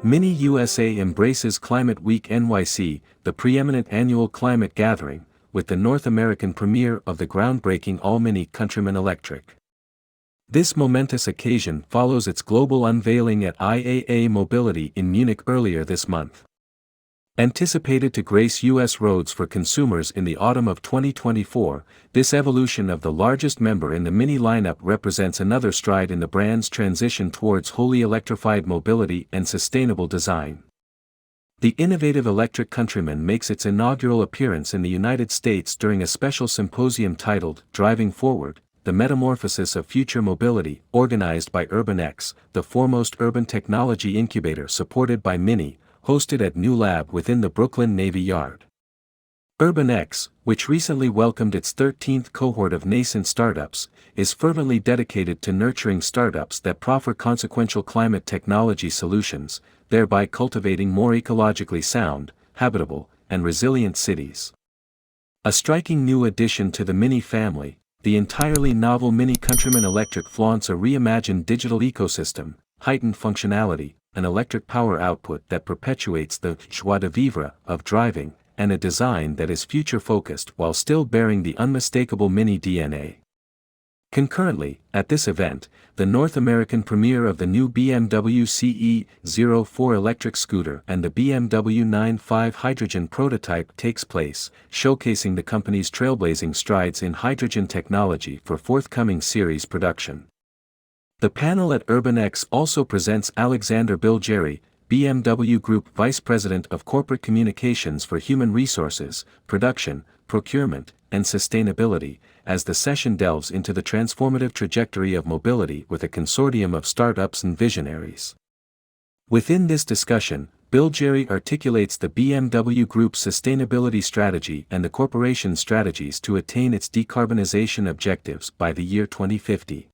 Mini USA embraces Climate Week NYC, the preeminent annual climate gathering, with the North American premiere of the groundbreaking all-mini Countryman Electric. This momentous occasion follows its global unveiling at IAA Mobility in Munich earlier this month. Anticipated to grace U.S. roads for consumers in the autumn of 2024, this evolution of the largest member in the Mini lineup represents another stride in the brand's transition towards wholly electrified mobility and sustainable design. The innovative electric Countryman makes its inaugural appearance in the United States during a special symposium titled Driving Forward, the Metamorphosis of Future Mobility, organized by UrbanX, the foremost urban technology incubator supported by Mini, hosted at Newlab within the Brooklyn Navy Yard. UrbanX, which recently welcomed its 13th cohort of nascent startups, is fervently dedicated to nurturing startups that proffer consequential climate technology solutions, thereby cultivating more ecologically sound, habitable, and resilient cities. A striking new addition to the Mini family, the entirely novel Mini Countryman Electric flaunts a reimagined digital ecosystem, heightened functionality, an electric power output that perpetuates the joie de vivre of driving, and a design that is future-focused while still bearing the unmistakable Mini DNA. Concurrently, at this event, the North American premiere of the new BMW CE04 electric scooter and the BMW 9/5 hydrogen prototype takes place, showcasing the company's trailblazing strides in hydrogen technology for forthcoming series production. The panel at UrbanX also presents Alexander Bilgeri, BMW Group Vice President of Corporate Communications for Human Resources, Production, Procurement, and Sustainability, as the session delves into the transformative trajectory of mobility with a consortium of startups and visionaries. Within this discussion, Bilgeri articulates the BMW Group's sustainability strategy and the corporation's strategies to attain its decarbonization objectives by the year 2050.